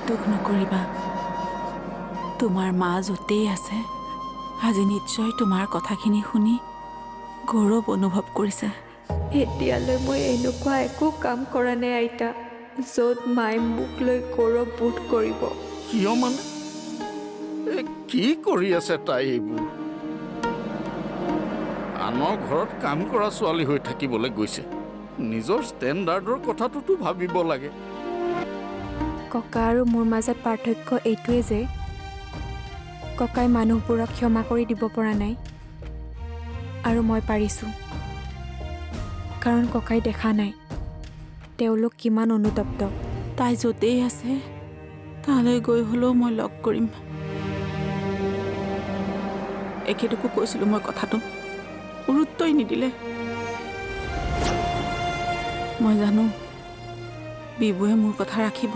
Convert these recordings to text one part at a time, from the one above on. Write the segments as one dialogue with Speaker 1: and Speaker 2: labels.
Speaker 1: দুখ নকৰিবা। তোমাৰ মা য'তেই আছে আজি নিশ্চয় তোমাৰ কথাখিনি শুনি গৌৰৱ অনুভৱ কৰিছে।
Speaker 2: এতিয়ালৈ মই এনেকুৱা একো কাম কৰা নাই আইতা য'ত মায়ে মোক লৈ গৌৰৱ বোধ কৰিব।
Speaker 3: কিয় মানে কি কৰি আছে তাই? এইবোৰ আনৰ ঘৰত কাম কৰা ছোৱালী হৈ থাকিবলৈ গৈছে। নিজৰ ষ্টেণ্ডাৰ্ডৰ কথাটোতো ভাবিব লাগে।
Speaker 2: ককা আৰু মোৰ মাজত পাৰ্থক্য এইটোৱে যে ককাই মানুহবোৰক ক্ষমা কৰি দিব পৰা নাই আৰু মই পাৰিছোঁ, কাৰণ ককাই দেখা নাই তেওঁলোক কিমান অনুতপ্ত।
Speaker 1: তাই য'তেই আছে তালৈ গৈ হ'লেও মই লগ কৰিম। এখেতকো কৈছিলোঁ মই কথাটো, গুৰুত্বই নিদিলে। মই জানো বিবুৱে মোৰ কথা ৰাখিব।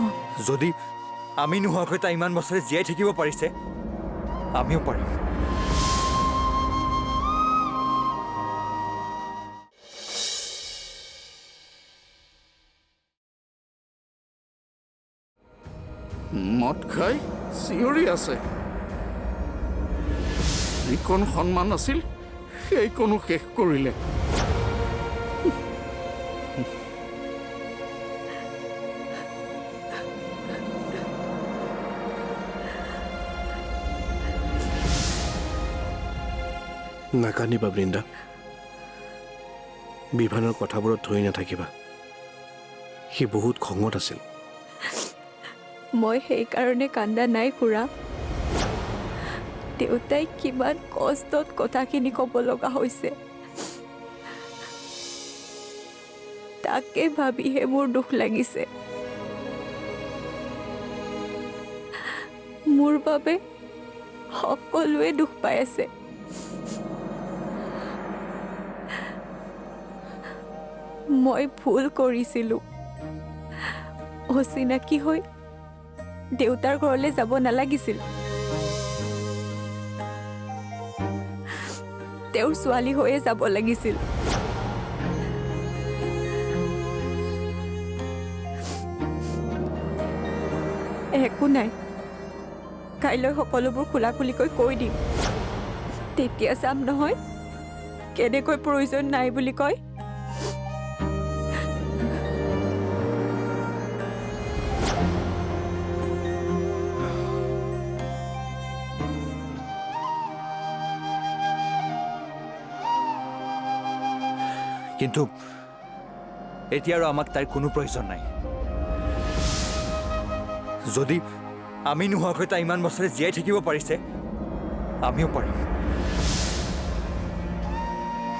Speaker 4: যদি আমি নোহোৱাকৈ তাই ইমান বছৰে জীয়াই থাকিব পাৰিছে, আমিও পাৰিম।
Speaker 3: মদ খাই চিঞৰি আছে। যিকণ সন্মান আছিল সেইকণো শেষ কৰিলে।
Speaker 5: নাকান্দিবা বৃন্দা। বিভানৰ কথাবোৰত ধৰি নাথাকিবা। সি বহুত খঙত আছিল।
Speaker 2: মই সেইকাৰণে কান্দা নাই খুৰা। দেউতাই কিমান কষ্টত কথাখিনি ক'ব লগা হৈছে তাকে ভাবিহে মোৰ দুখ লাগিছে। মোৰ বাবে সকলোৱে দুখ পাই আছে। মই ভুল কৰিছিলোঁ। অচিনাকি হৈ দেউতাৰ ঘৰলৈ যাব নালাগিছিল। তেওঁৰ ছোৱালী হৈয়ে যাব লাগিছিল। একো নাই, কাইলৈ সকলোবোৰ খোলাখুলিকৈ কৈ দিম। তেতিয়া চাম নহয় কেনেকৈ প্ৰয়োজন নাই বুলি কয়।
Speaker 4: কিন্তু এতিয়া আৰু আমাক তাইৰ কোনো প্ৰয়োজন নাই। যদি আমি নোহোৱাকৈ তাই ইমান বছৰে জীয়াই থাকিব পাৰিছে, আমিও পাৰিম।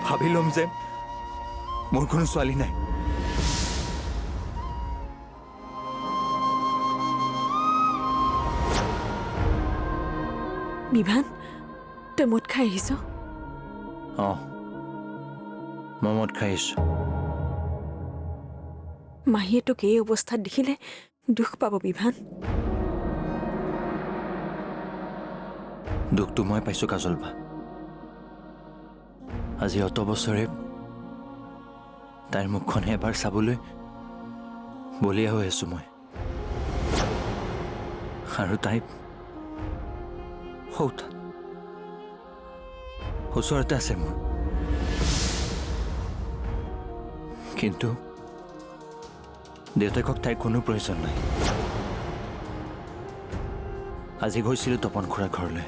Speaker 4: ভাবি ল'ম যে মোৰ কোনো ছোৱালী নাই।
Speaker 1: বিভান, তই মদ খাই আহিছ?
Speaker 4: অঁ, মই মদ খাই আহিছোঁ।
Speaker 1: মাহীয়ে তোক এই অৱস্থাত দেখিলে দুখ পাব বিভান।
Speaker 4: দুখটো মই পাইছোঁ কাজল বা। আজি অত বছৰে তাইৰ মুখখনে এবাৰ চাবলৈ বলিয়া হৈ আছোঁ মই। আৰু তাই সৌতাত ওচৰতে আছে মোৰ। কিন্তু দেউতাকক তাইৰ কোনো প্ৰয়োজন নাই। আজি গৈছিলোঁ তপন খুৰাৰ ঘৰলৈ,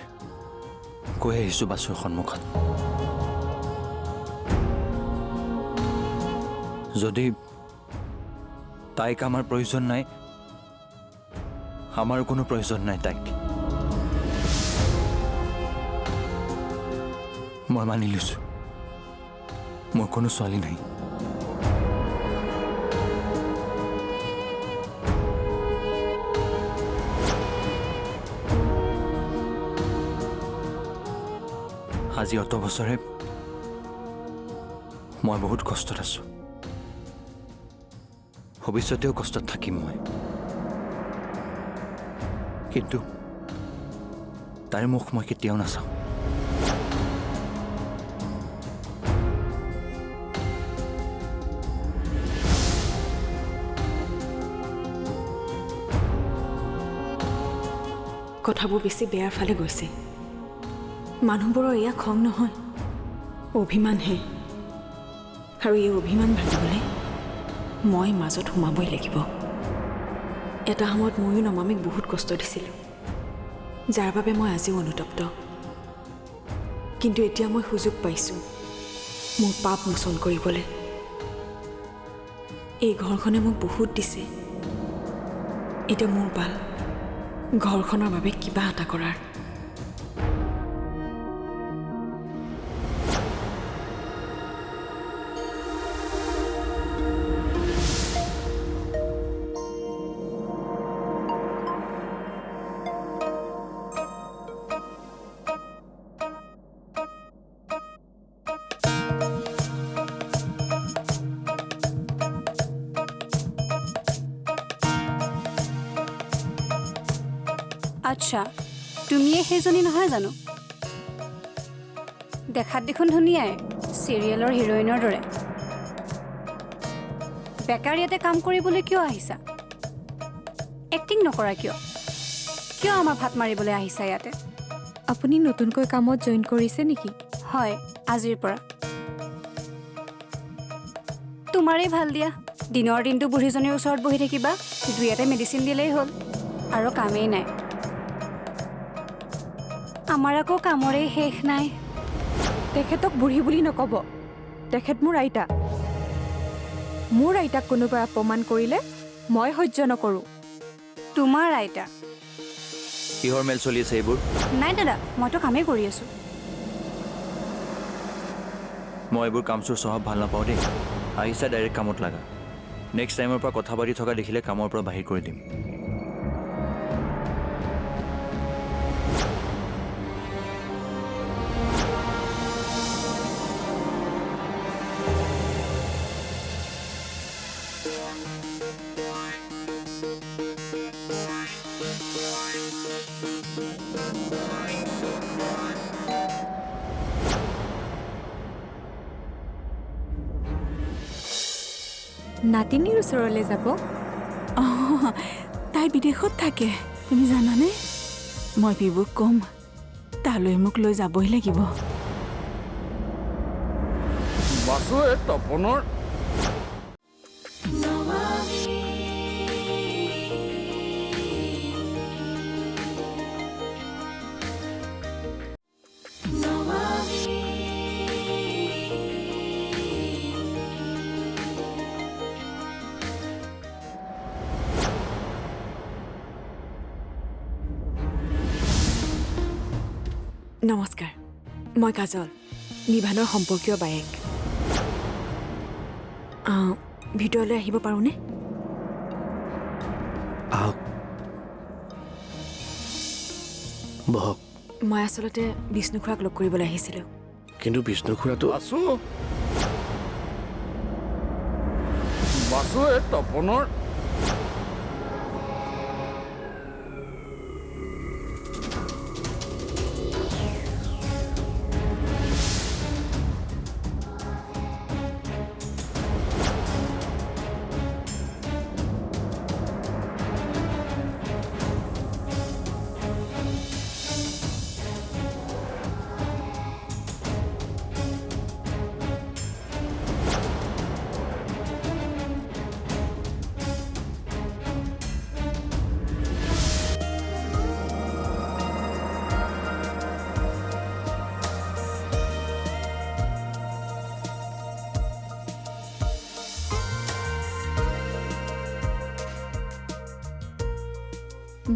Speaker 4: গৈ আহিছোঁ বাছৰ সন্মুখত। যদি তাইক আমাৰ প্ৰয়োজন নাই, আমাৰো কোনো প্ৰয়োজন নাই তাইক। মই মানি লৈছোঁ মোৰ কোনো ছোৱালী নাই। আজি অত বছৰে মই বহুত কষ্টত আছোঁ। ভৱিষ্যতেও কষ্টত থাকিম মই। কিন্তু তাইৰ মুখ মই কেতিয়াও নাচাওঁ।
Speaker 6: কথাবোৰ বেছি বেয়াৰ ফালে গৈছে। মানুহবোৰৰ এয়া খং নহয়, অভিমানহে। আৰু এই অভিমান ভাঙিবলৈ মই মাজত সোমাবই লাগিব। এটা সময়ত ময়ো নমামিক বহুত কষ্ট দিছিলোঁ, যাৰ বাবে মই আজিও অনুতপ্ত। কিন্তু এতিয়া মই সুযোগ পাইছোঁ মোৰ পাপ মোচন কৰিবলৈ। এই ঘৰখনে মোক বহুত দিছে, এতিয়া মোৰ পাল ঘৰখনৰ বাবে কিবা এটা কৰাৰ।
Speaker 7: আচ্ছা, তুমিয়ে সেইজনী নহয় জানো? দেখাত দেখোন ধুনীয়াই, চিৰিয়েলৰ হিৰ'ইনৰ দৰে। বেকাৰ ইয়াতে কাম কৰিবলৈ কিয় আহিছা? এক্টিং নকৰা কিয়? কিয় আমাৰ ভাত মাৰিবলৈ আহিছা ইয়াতে?
Speaker 2: আপুনি নতুনকৈ কামত জইন কৰিছে নেকি?
Speaker 7: হয়, আজিৰ পৰা। তোমাৰেই ভাল দিয়া, দিনৰ দিনটো বুঢ়ীজনীৰ ওচৰত বহি থাকিবা, দুই এটা মেডিচিন দিলেই হ'ল, আৰু কামেই নাই। আমাৰ আকৌ কামৰেই শেষ নাই।
Speaker 2: তেখেতক বুঢ়ী বুলি নক'ব, তেখেত মোৰ আইতা। মোৰ আইতাক কোনোবাই অপমান কৰিলে মই সহ্য নকৰোঁ।
Speaker 7: তোমাৰ আইতা?
Speaker 4: কিহৰ মেল চলি আছে এইবোৰ?
Speaker 7: নাই দাদা, মইতো কামেই কৰি আছোঁ।
Speaker 4: মই এইবোৰ কাম চোৰ স্বভাৱ ভাল নাপাওঁ দেই। আহিছা ডাইৰেক্ট কামত লাগা। নেক্সট টাইমৰ পৰা কথা পাতি থকা দেখিলে কামৰ পৰা বাহিৰ কৰি দিম।
Speaker 2: নাতিনীৰ ওচৰলৈ যাব?
Speaker 1: অঁ, তাই বিদেশত থাকে, তুমি জানানে? মই বিবুক ক'ম, তালৈ মোক লৈ যাবই লাগিব।
Speaker 3: বাসুৱে তপনৰ
Speaker 6: নমস্কাৰ, মই কাজল, নিভানৰ সম্পৰ্কীয় বায়েক। ভিতৰলৈ আহিব পাৰোঁনে?
Speaker 5: আহক, বহক।
Speaker 6: মই আচলতে বিষ্ণু খুৰাক লগ কৰিবলৈ আহিছিলোঁ।
Speaker 5: কিন্তু বিষ্ণু খুৰাটো
Speaker 3: বাসুৱে তপনৰ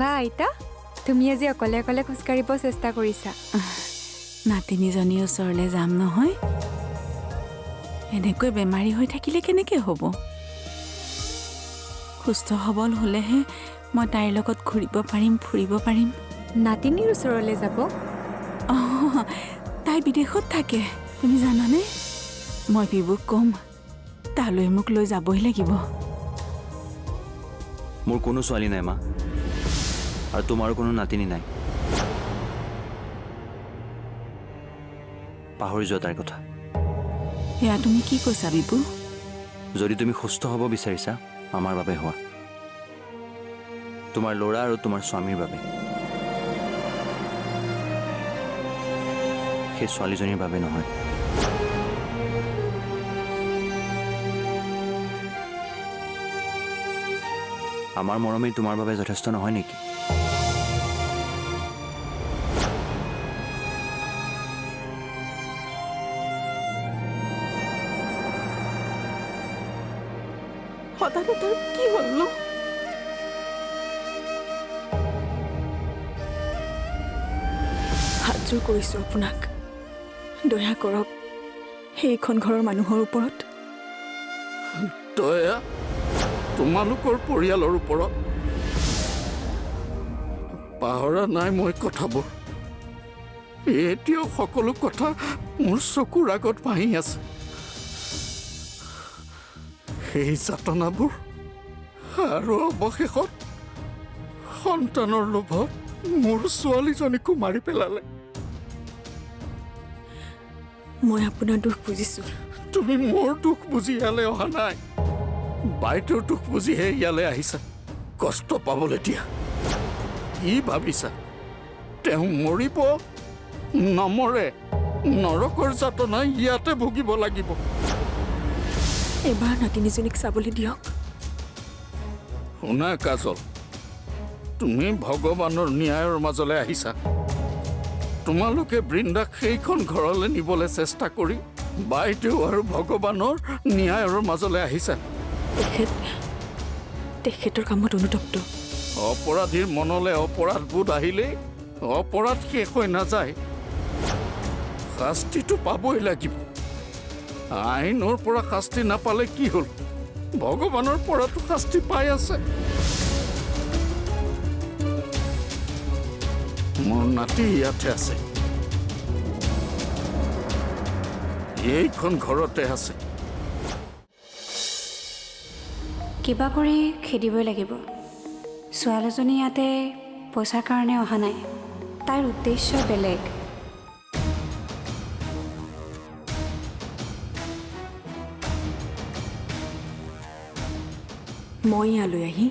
Speaker 2: বা আইতা, তুমি আজি অকলে অকলে খোজকাঢ়িব চেষ্টা কৰিছা।
Speaker 1: নাতিনীজনীৰ ওচৰলৈ যাম নহয়। এনেকৈ বেমাৰী হৈ থাকিলে কেনেকৈ হ'ব? সুস্থ সবল হ'লেহে মই তাইৰ লগত ঘূৰিব পাৰিম, ফুৰিব পাৰিম।
Speaker 2: নাতিনীৰ ওচৰলৈ যাব?
Speaker 1: অঁ, তাই বিদেশত থাকে, তুমি জানানে? মই বিবুক ক'ম, তালৈ মোক লৈ যাবই লাগিব।
Speaker 4: মোৰ কোনো ছোৱালী নাই মা, আৰু তোমাৰো কোনো নাতিনী নাই। পাহৰি যোৱা তাইৰ কথা।
Speaker 1: এয়া তুমি কি কৈছা বিবু?
Speaker 4: যদি তুমি সুস্থ হ'ব বিচাৰিছা, আমাৰ বাবে হোৱা, তোমাৰ ল'ৰা আৰু তোমাৰ স্বামীৰ বাবে। সেই ছোৱালীজনীৰ বাবে নহয়। আমাৰ মৰমেই তোমাৰ বাবে যথেষ্ট নহয় নেকি?
Speaker 6: হঠাৎ তাৰ কি হ'ল ন? হাতযোৰ কৰিছোঁ আপোনাক, দয়া কৰক সেইখন ঘৰৰ মানুহৰ ওপৰত।
Speaker 3: দয়া তোমালোকৰ পৰিয়ালৰ ওপৰত? পাহৰা নাই মই কথাবোৰ। এতিয়াও সকলো কথা মোৰ চকুৰ আগত ভাহি আছে। সেই যাতনাবোৰ আৰু অৱশেষত সন্তানৰ লোভত মোৰ ছোৱালীজনীকো মাৰি পেলালে।
Speaker 6: মই আপোনাৰ দুখ বুজিছোঁ।
Speaker 3: তুমি মোৰ দুখ বুজি ইয়ালৈ অহা নাই, বাইদেউৰ দুখ বুজিহে ইয়ালৈ আহিছা কষ্ট পাবলৈ দিয়া। কি ভাবিছা তেওঁ মৰিব? নমৰে, নৰকৰ যাতনা ইয়াতে ভুগিব লাগিব।
Speaker 6: এবাৰ নাতিনীজনীক চাবলৈ দিয়ক।
Speaker 3: শুনা কাজল, তুমি ভগৱানৰ ন্যায়ৰ মাজলৈ আহিছা। তোমালোকে বৃন্দাক সেইখন ঘৰলৈ নিবলৈ চেষ্টা কৰি বাইদেউ আৰু ভগৱানৰ ন্যায়ৰ মাজলৈ আহিছা।
Speaker 6: তেখেতৰ কামত অনুতপ্ত।
Speaker 3: অপৰাধীৰ মনলৈ অপৰাধবোধ আহিলেই অপৰাধ শেষ হৈ নাযায়, শাস্তিটো পাবই লাগিব। আইনৰ পৰা শাস্তি নাপালে কি হ'ল, ভগৱানৰ পৰাতো শাস্তি পাই আছে। মোৰ নাতি ইয়াতে আছে, এইখন ঘৰতে আছে।
Speaker 7: কিবা কৰি খেদিবই লাগিব। ছোৱালীজনী ইয়াতে পইচাৰ কাৰণে অহা নাই, তাইৰ উদ্দেশ্য বেলেগ।
Speaker 6: মই ইয়ালৈ আহি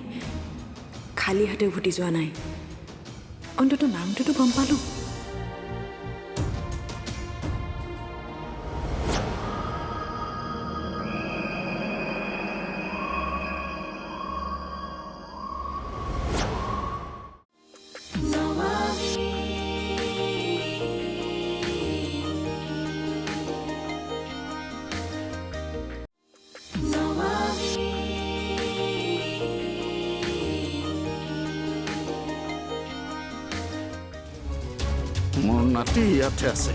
Speaker 6: খালী হাতে উভতি যোৱা নাই, অন্তত নামটোতো গম পালোঁ।
Speaker 3: মোৰ নাতি ইয়াতে আছে,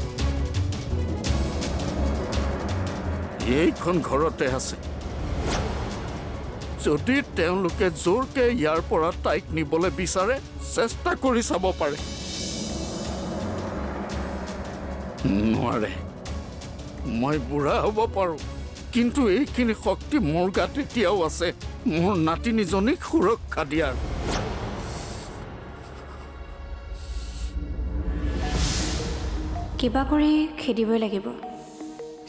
Speaker 3: এইখন ঘৰতে আছে। যদি তেওঁলোকে জোৰকে ইয়াৰ পৰা তাইক নিবলৈ বিচাৰে, চেষ্টা কৰি চাব পাৰে। নোৱাৰে, মই বুঢ়া হ'ব পাৰোঁ, কিন্তু এইখিনি শক্তি মোৰ গাত এতিয়াও আছে, মোৰ নাতিনীজনীক সুৰক্ষা দিয়াৰ।
Speaker 7: কিবা কৰি খেদিবই লাগিব।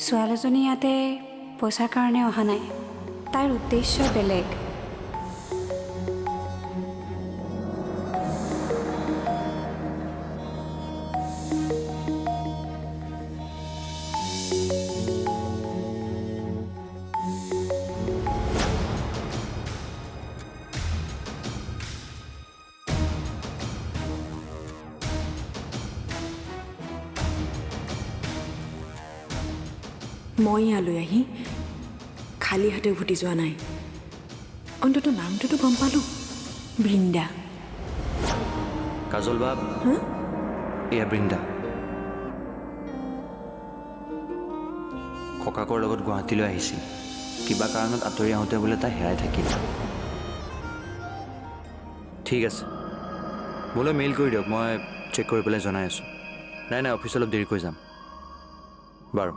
Speaker 7: ছোৱালীজনী ইয়াতে পইচাৰ কাৰণে অহা নাই, তাইৰ উদ্দেশ্য বেলেগ।
Speaker 6: মই ইয়ালৈ আহি খালী হাতে উভতি যোৱা নাই, অন্তত নামটোতো গম পালোঁ। বৃন্দা।
Speaker 4: কাজল বা, এয়া বৃন্দা। ককাকৰ লগত গুৱাহাটীলৈ আহিছিল, কিবা কাৰণত আঁতৰি আহোঁতে বোলে তাই হেৰাই থাকিল। ঠিক আছে, মোলৈ মেইল কৰি দিয়ক, মই চেক কৰি পেলাই জনাই আছোঁ। নাই অফিচ অলপ দেৰিকৈ যাম বাৰু।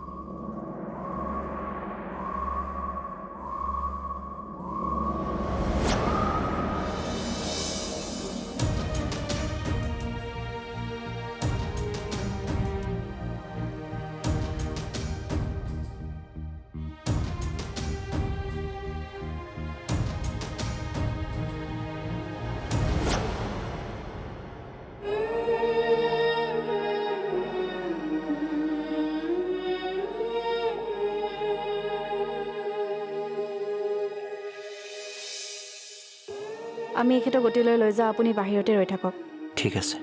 Speaker 2: আমি এখেতৰ গতিলৈ লৈ যাওঁ, আপুনি বাহিৰতে ৰৈ থাকক।
Speaker 4: ঠিক আছে।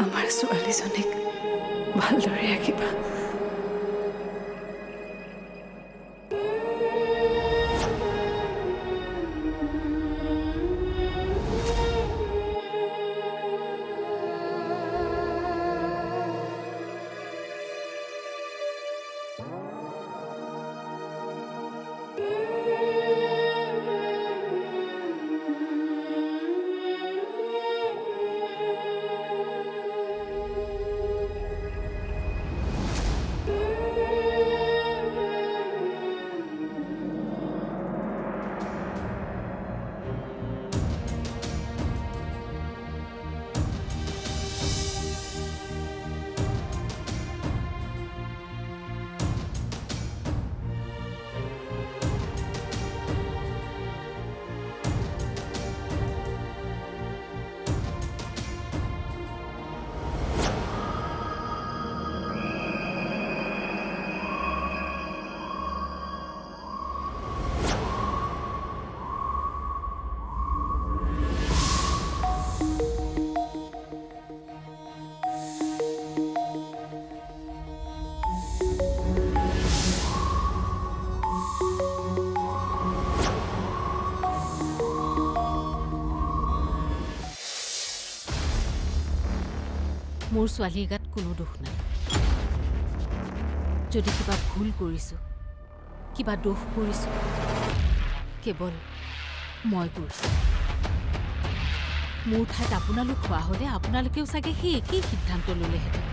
Speaker 6: আমাৰ ছোৱালীজনীক ভালদৰে ৰাখিবা।
Speaker 8: মোৰ ছোৱালীৰ গাত কোনো দোষ নাই। যদি কিবা ভুল কৰিছোঁ, কিবা দোষ কৰিছোঁ, কেৱল মই কৰিছোঁ। মোৰ ঠাইত আপোনালোক হোৱা হ'লে আপোনালোকেও চাগে সেই একেই সিদ্ধান্ত ল'লেহেঁতেন।